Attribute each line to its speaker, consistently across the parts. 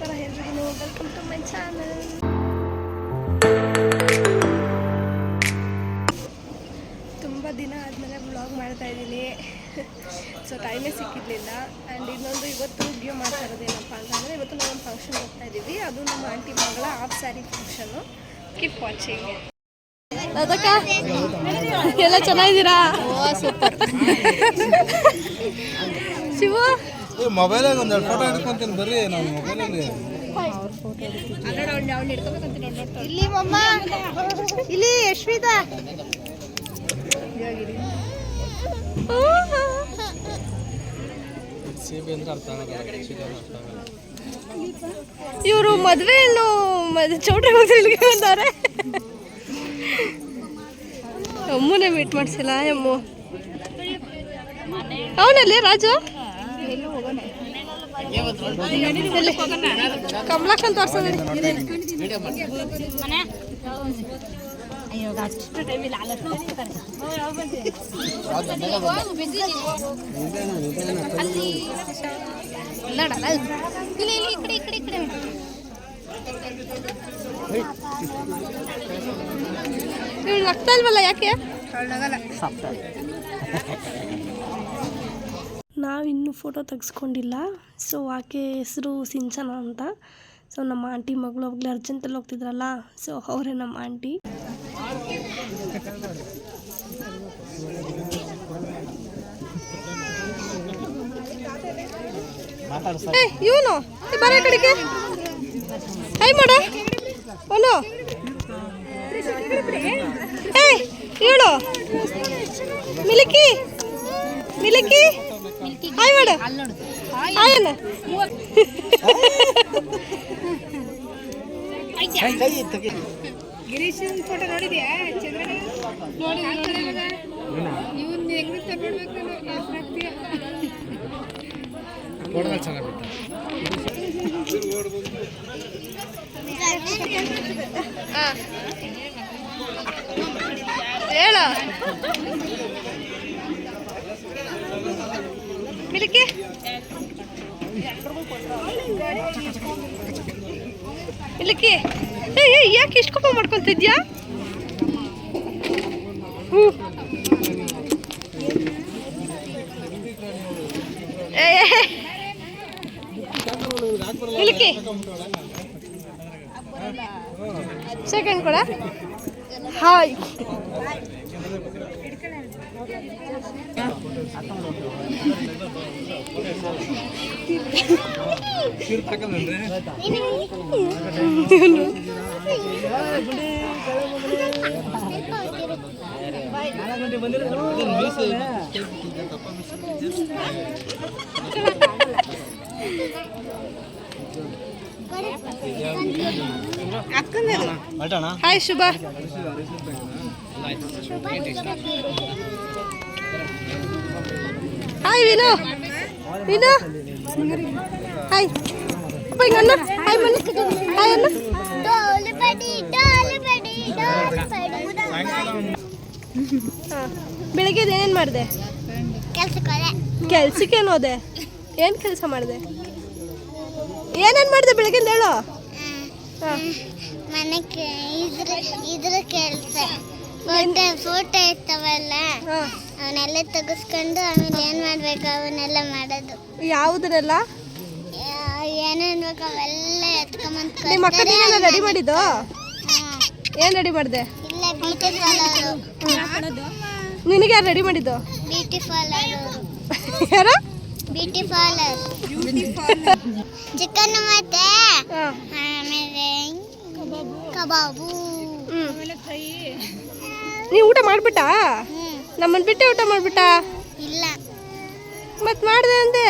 Speaker 1: ನಮಸ್ಕಾರ ಎಲ್ರಿಗೂ, welcome to my channel. ತುಂಬ ದಿನ ಆದಮೇಲೆ ವ್ಲಾಗ್ ಮಾಡ್ತಾಯಿದ್ದೀನಿ. ಸೊ ಟೈಮೇ ಸಿಕ್ಕಿರಲಿಲ್ಲ. ಆ್ಯಂಡ್ ಇನ್ನೊಂದು ಇವತ್ತು ವಿಡಿಯೋ ಮಾಡ್ತಾ ಇರೋದೇನಪ್ಪ ಅಂತಂದರೆ, ಇವತ್ತು ನಾವೊಂದು ಫಂಕ್ಷನ್ ಹೋಗ್ತಾ ಇದ್ದೀವಿ. ಅದು ನಮ್ಮ ಆಂಟಿ ಮಗಳ half sari function. Keep watching. ಅದಕ್ಕ ಎಲ್ಲ ಚೆನ್ನಾಗಿದ್ದೀರಾ? ಸೂಪರ್. ಶಿವು
Speaker 2: ಮೊಬೈಲಾಗ ಒಂದೆರಡು ಫೋಟೋ ಹಿಡ್ಕೊಂತೀನಿ ಬರ್ರಿ. ನಾವು ಮೊಬೈಲಲ್ಲಿ
Speaker 1: ಇಲ್ಲಿ ಮಮ್ಮ, ಇಲ್ಲಿ ಯಶ್ವಿತಾ, ಇವರು ಮದುವೆ ಹೆಣ್ಣು ಚೌಟ್ರಿ ಹೋಗಿ ಬಂದವ್ರೆ. ಅಮ್ಮನೇ ಮೀಟ್ ಮಾಡಿಸಿಲ್ಲ ಅಮ್ಮು. ಅವನಲ್ಲಿ ರಾಜು ಕಮಲಾಕಂತ ತೋರ್ಸೋದು. ಇವಳು ನಗ್ತಾ ಇಲ್ವಲ್ಲ, ಯಾಕೆ? ನಾವಿನ್ನೂ ಫೋಟೋ ತೆಗೆಸ್ಕೊಂಡಿಲ್ಲ. ಸೊ ಆಕೆ ಹೆಸರು ಸಿಂಚನ ಅಂತ. ಸೊ ನಮ್ಮ ಆಂಟಿ ಮಗಳು ಅವಾಗಲೇ ಅರ್ಜೆಂಟಲ್ಲಿ ಹೋಗ್ತಿದ್ರಲ್ಲ, ಸೊ ಅವರೇ ನಮ್ಮ ಆಂಟಿ. ಇವನು ಬರ ಕಡೆಗೆ ಹೈ ಮಾಡ ಅವನು. ಇವಳು ಮಿಲಿಕಿ ಮಿಲಿಕಿ ಹಾಯ್ ಮಾಡು. ಹಾಯಣ್ಣ.
Speaker 3: ಗಿರೀಶನ್ ಫೋಟೋ ನೋಡಿದ್ಯಾ?
Speaker 1: ಹೇಳ ಮಿಲಿಕಿ. ಮಿಲಿಕಿ ಯಾಕೆ ಇಷ್ಟು ಕೋಪ ಮಾಡ್ಕೊತಿದ್ಯಾ? ಮಿಲಿಕಿ ಸೆಕೆಂಡ್ ಕೊಡ. ಹಾಯ್. ಹಾಯ್ ಶುಭ. ಹಾಯ್ ವಿನು. ವಿನು ಹಾಯ್. ಅಪ್ಪ ಹಿಂಗ ಅಣ್ಣ ಹಾಯ್ ಮನೆ ಹಾಯ್ ಅಣ್ಣ. ಬೆಳಿಗ್ಗೆ ಏನೇನು ಮಾಡಿದೆ? ಕೆಲ್ಸಕ್ಕೇನು ಹೋದೆ? ಏನು ಕೆಲಸ ಮಾಡಿದೆ? ಏನೇನು ಮಾಡಿದೆ ಬೆಳಿಗ್ಗೆ ಹೇಳು.
Speaker 4: ಮನೆ ಇದ್ರ ಕೆಲಸ, ಫೋಟೋ ಇರ್ತಾವಲ್ಲ ಅವನ್ನೆಲ್ಲ ತೆಗೆಸ್ಕೊಂಡು ಆಮೇಲೆ ಏನ್ ಮಾಡ್ಬೇಕು ಅವನ್ನೆಲ್ಲ ಮಾಡೋದು.
Speaker 1: ಯಾವುದನ್ನೆಲ್ಲ
Speaker 4: ಏನೇನ್ ಬೇಕು ಅವೆಲ್ಲ ಎತ್ಕೊಂಬಂದ್
Speaker 1: ನಿಮ್ಮ ಅಕ್ಕ ರೆಡಿ ಮಾಡಿದ್ದು? ಏನ್ ರೆಡಿ ಮಾಡಿದೆ?
Speaker 4: ಇಲ್ಲ ಬ್ಯೂಟಿ ಪಾರ್ಲರ್.
Speaker 1: ನಿನಗೆ ಯಾರು ರೆಡಿ ಮಾಡಿದ್ದು?
Speaker 4: Beauty parlour.
Speaker 1: ಯಾರು?
Speaker 4: Beauty parlour. ಚಿಕನ್ ಮತ್ತೆ ಆಮೇಲೆ ಕಬಾಬು.
Speaker 1: ನೀ ಊಟ ಮಾಡ್ಬಿಟ್ಟಾ? ನಮ್ಮನ್ ಬಿಟ್ಟೆ ಊಟ ಮಾಡ್ಬಿಟ್ಟಾ?
Speaker 4: ಇಲ್ಲ
Speaker 1: ಮತ್ ಮಾಡಿದೆ ಅಂದೆ.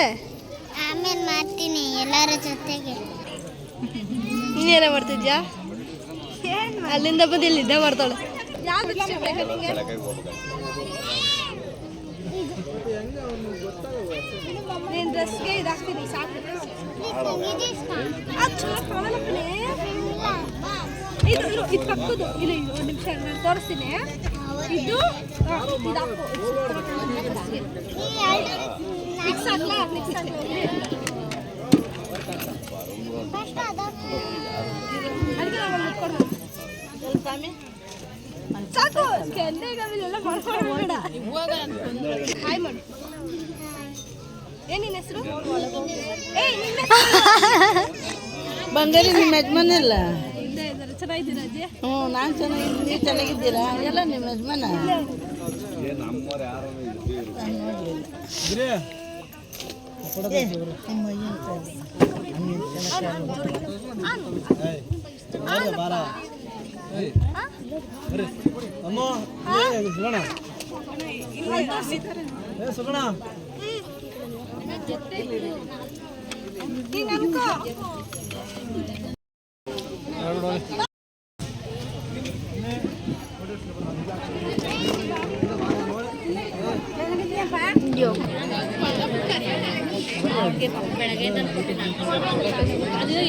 Speaker 4: ಆಮೇಲೆ ಮಾಡ್ತೀನಿ ಎಲ್ಲರ ಜೊತೆಗೆ.
Speaker 1: ನೀನೇನ ಮಾಡ್ತಿದ್ಯಾ? ಅಲ್ಲಿಂದ ಬಂದು ಇಲ್ಲಿ ನಿದ್ದೆ ಮಾಡ್ತಾಳೆ. ನೀನು ಡ್ರೆಸ್ಗೆ ಇದಾಗ್ತೀನಿ ಸಾಕು. ಅದು ಚಲೋ ಕಾಣಲ್ಲ ಕಣೆ. ಇದು ಪಕ್ಕದು ಇಲ್ಲ. ಒಂದು ನಿಮಿಷ ನಾನು ತೋರಿಸ್ತೀನಿ. ಇದು ಮಿಕ್ಸ್ ಆಗಲ್ಲ. ಸಾಕು ಕೆನ್ನೆಗವೆಲ್ಲ ಮಾಡ್ಕೊಳ್ಳೋಣ. ಹಾಯ್ ಮಾಡು. ಏನ್ ನಿನ್ನ ಹೆಸರು?
Speaker 3: ಬಂಗಾರಿ ನಿಮ್ಮ ಯಜಮಾನಲ್ಲ?
Speaker 1: ಇಲ್ಲೇ ಇದ್ದಾರೆ. ಚೆನ್ನಾಗಿದ್ದೀರಾ ಅಜ್ಜಿ?
Speaker 3: ಹ್ಞೂ ನಾನು ಚೆನ್ನಾಗಿದ್ದೀನಿ. ನೀವು ಚೆನ್ನಾಗಿದ್ದೀರಾ? ಎಲ್ಲ ನಿಮ್ಮ ಯಜಮಾನ?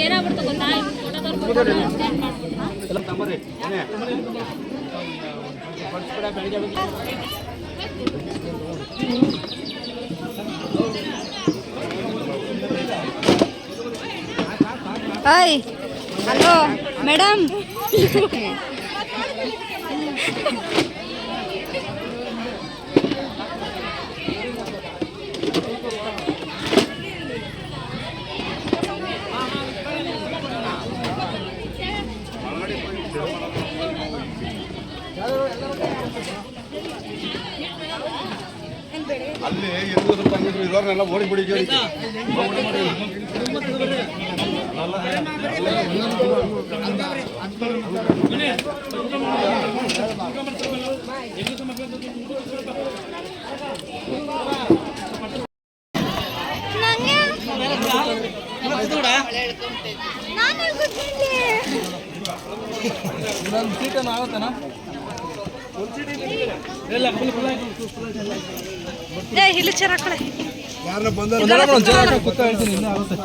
Speaker 5: ಏನಾಗ್ಬಿಡ್ತು ಗೊತ್ತಾ?
Speaker 1: Hi hello madam.
Speaker 2: ಅಲ್ಲಿ 20 ರೂಪಾಯಿ ಇರೋರ್ನೆಲ್ಲ ಓಡಿಬಿಡಿ ಜೋಡಿ. ಇನ್ನೊಂದು ಸೀಟನ್ನು ಆಗುತ್ತಾನ?
Speaker 1: ಇಲ್ಲಿ ಚೇರ್ ಹಾಕೊಳ್ಳೆ.
Speaker 2: ಯಾರನ್ನ ಬಂದ ಕೂತ ಹೇಳ್ತೀನಿ. ಇನ್ನೂ ಆಗುತ್ತೆ.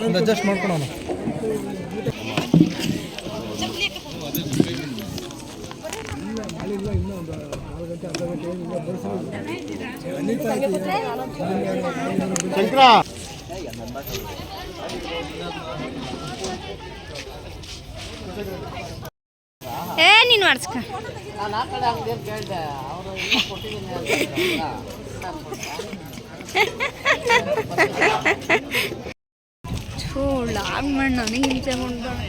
Speaker 2: ಒಂದು ಅಡ್ಜಸ್ಟ್ ಮಾಡ್ಕೊಳೋಣ.
Speaker 1: ಏ ನೀನು ಮಾಡಿಸ್ಕ.
Speaker 3: ನಾನು ಆ ಕಡೆ ಅಂಗಡಿಯಲ್ಲಿ ಕೇಳಿದೆ, ಅವರು ಕೊಟ್ಟಿದ್ದೀನಿ
Speaker 1: ಲಾಗ್ ಮಾಡಿ ನನಗೆ ಹಿಂಸೆ ಮಾಡ್ತಾಳೆ.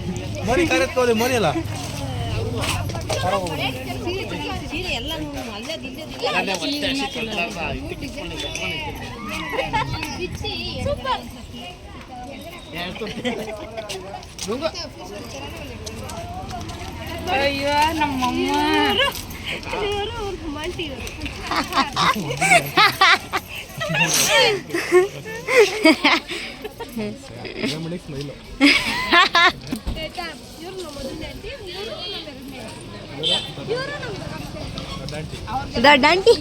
Speaker 2: ಮರಿ ಕರೆಕ್ಟ್ ಮರಿ ಅಲ್ಲ
Speaker 3: ಅಯ್ಯೋ ನಮ್ಮಮ್ಮ
Speaker 1: ದಂಟಿ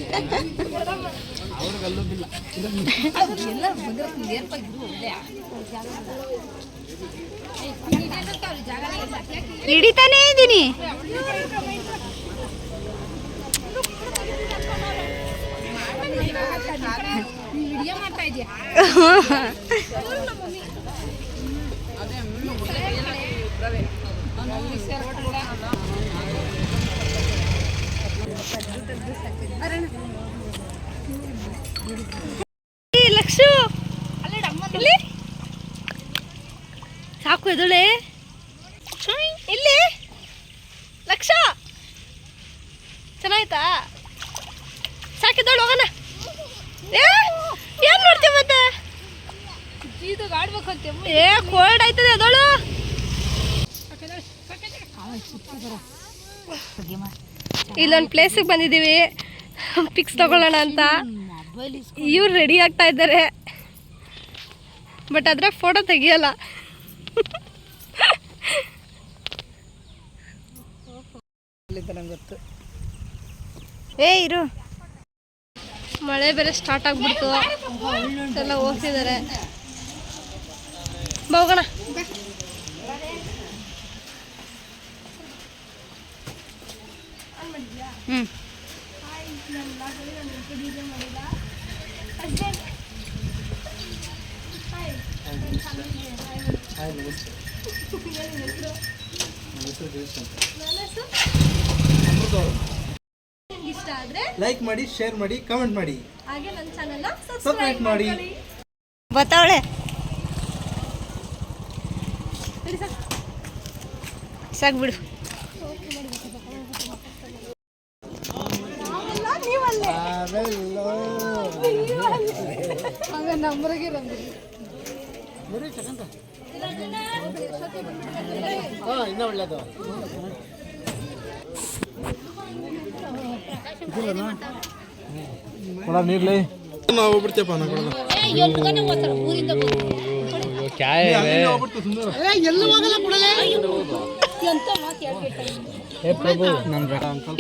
Speaker 1: ಹಿಡಿತಾನೇ ಇದ್ದೀನಿ. ಲಕ್ಷು ಇಲ್ಲಿ ಸಾಕು ಎದುಳೆ ಇಲ್ಲಿ ಲಕ್ಷ ಚೆನ್ನಾಯ್ತಾ? ಸಾಕಿದ್ದಳು ಹೋಗೋಣ. ಏನ್ ಮಾಡ್ತೀವಿ ಮತ್ತೆ? ಏ ಕೋಲ್ಡ್ ಆಯ್ತದೆ ಅದಳು. ಇಲ್ಲೊಂದು ಪ್ಲೇಸಿಗೆ ಬಂದಿದ್ದೀವಿ ಪಿಕ್ಸ್ ತಗೊಳ್ಳೋಣ ಅಂತ. ಇವ್ರು ರೆಡಿ ಆಗ್ತಾ ಇದ್ದಾರೆ, ಬಟ್ ಅದ್ರ ಫೋಟೋ ತೆಗಿಯಲ್ಲ.
Speaker 3: ಗೊತ್ತು.
Speaker 1: ಏ ಇರು, ಮಳೆ ಬೇರೆ ಸ್ಟಾರ್ಟ್ ಆಗ್ಬಿಡ್ತು, ಎಲ್ಲ ಹೋಗ್ತಿದ್ದಾರೆ. ಹೋಗೋಣ. ನಿಮ್ಗೆ ಇಷ್ಟ ಆದರೆ
Speaker 2: ಲೈಕ್ ಮಾಡಿ, ಶೇರ್ ಮಾಡಿ, ಕಮೆಂಟ್ ಮಾಡಿ,
Speaker 1: ಹಾಗೆ ನನ್ನ ಚಾನಲ್ನ
Speaker 2: ಸಬ್ಸ್ಕ್ರೈಬ್
Speaker 1: ಸಬ್ಸ್ಕ್ರೈಬ್
Speaker 2: ಮಾಡಿ.
Speaker 1: ಮಾಡಿ.
Speaker 4: ಬತ್ತಾವಳೆ ಸಾಕು ಬಿಡು.
Speaker 3: ಇನ್ನೂ ಒಳ್ಳೇದು.
Speaker 2: ಕೊಡ ನೀರ್ಲಿ ನಾವು ಹೋಗ್ಬಿಡ್ತೀಯಪ್ಪ ನಾ ಕೊಡಲ್ಲ.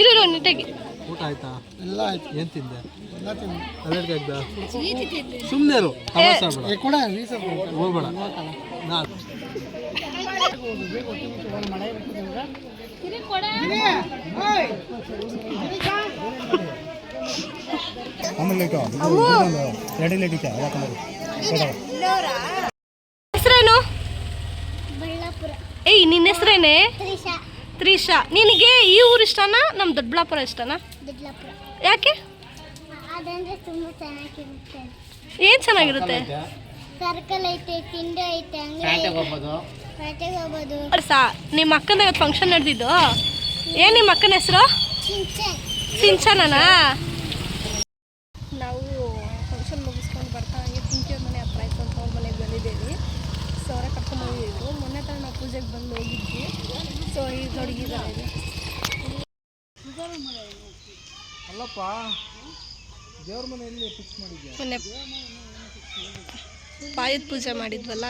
Speaker 1: ಇರು ನೀಟಾಗಿ.
Speaker 2: ಊಟ ಆಯ್ತಾ? ಎಲ್ಲ ಆಯ್ತು. ಏನು ತಿಂದೆ? ಅಲ್ಲೇ ಆಗ್ದ ಸುಮ್ಮನೆ ಇರು, ತಮಾಷೆ ಮಾಡ್ಬೇಡ. ಹೋಗ್ಬೇಡ.
Speaker 1: ಹೆಸರೇನು?
Speaker 4: ಬಳ್ಳಾಪುರ.
Speaker 1: ಏಯ್ ನಿನ್ನ ಹೆಸರೇನೆ?
Speaker 4: ತ್ರಿಷಾ.
Speaker 1: ತ್ರಿಷಾ. ನಿನಗೆ ಈ ಊರು ಇಷ್ಟನಾ ನಮ್ಮ ದೊಡ್ಡಬಳ್ಳಾಪುರ ಇಷ್ಟನಾ?
Speaker 4: ದೊಡ್ಡಾಪುರ.
Speaker 1: ಯಾಕೆ?
Speaker 4: ಅದಂದ್ರೆ ತುಂಬ ಚೆನ್ನಾಗಿರುತ್ತೆ.
Speaker 1: ಏನು ಚೆನ್ನಾಗಿರುತ್ತೆ?
Speaker 4: ಸರ್ಕಲ್ ಐತೆ, ತಿಂಡಿ ಐತೆ, ಅಂಗಡಿ
Speaker 3: ಪ್ಯಾಂಟಿಗೆ ಹೋಗ್ಬೋದು.
Speaker 4: ಪೇಟೆಗೆ ಹೋಗ್ಬೋದು.
Speaker 1: ಸಾ ನಿಮ್ಮ ಅಕ್ಕನ ಇವತ್ತು ಫಂಕ್ಷನ್ ನಡೆದಿದ್ದು. ಏನು ನಿಮ್ಮ ಅಕ್ಕನ ಹೆಸರು?
Speaker 4: ಚಿಂಚನ್.
Speaker 1: ಸಿಂಚನನಾ? ನಾವು ಫಂಕ್ಷನ್ ಮುಗಿಸ್ಕೊಂಡು ಬರ್ತಾ ಹಂಗೆ ಪಿಂಕಿಯವ್ರ ಮನೆ ಹತ್ರ ಆಯ್ತು ಅಂತ ಅವ್ರ ಮನೆಗೆ ಬಂದಿದ್ದೀವಿ. ಸೊ ಅವರೇ ಕರ್ಕೊಂಡು ಹೋಗಿದ್ರು. ಮೊನ್ನೆ ತರ ನಾವು ಪೂಜೆಗೆ ಬಂದು ಹೋಗಿದ್ವಿ. ಸೊ ಈಗ ನೋಡಿದ್ದಾರೆ.
Speaker 2: ಅಲ್ಲಪ್ಪ, ದೇವ್ರ ಮನೆಯಲ್ಲಿ ಫಿಕ್ಸ್ ಮಾಡಿದ್ಯಾ?
Speaker 1: ಮೊನ್ನೆ ಪಾಯದ ಪೂಜೆ ಮಾಡಿದ್ವಲ್ಲ,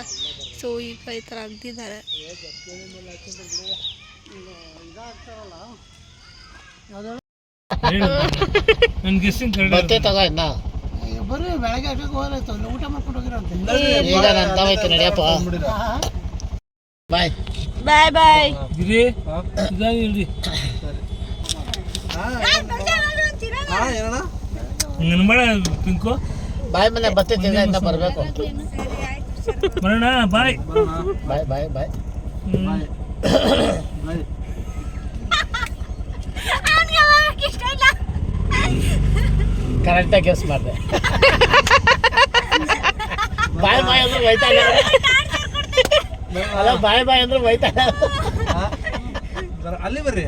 Speaker 1: ಸೊ ಈಗ ಈ ಥರ ಅಗ್ದಿದ್ದಾರೆ.
Speaker 3: ಬತ್ತೆ ತಗೋ ಇನ್ನ. ಈಗ ನಾನು ತಾವೈತೆ ನಡಿಯಪ್ಪ. ಬಾಯ್
Speaker 1: ಬಾಯ್ ಬಾಯ್.
Speaker 3: ಬಾಯ್ ಮನೆ ಬತ್ತೆ ತಿಂಗಳಿಂದ ಬರಬೇಕು. ಬಾಯ್ ಬಾಯ್ ಬಾಯ್ ಬಾಯ್. ಕರೆಕ್ಟಾಗಿ ಗೆಸ್ ಮಾಡಿದೆ. ಬಾಯ್ ಬಾಯ್ ಅಂದ್ರೆ ಹೋಯ್ತಾ ಇಲ್ಲ. ಅಲ್ಲ ಬಾಯ್ ಬಾಯ್ ಅಂದ್ರೆ ಹೋಯ್ತಾ ಇಲ್ಲ.
Speaker 2: ಅಲ್ಲಿ ಬರ್ರಿ.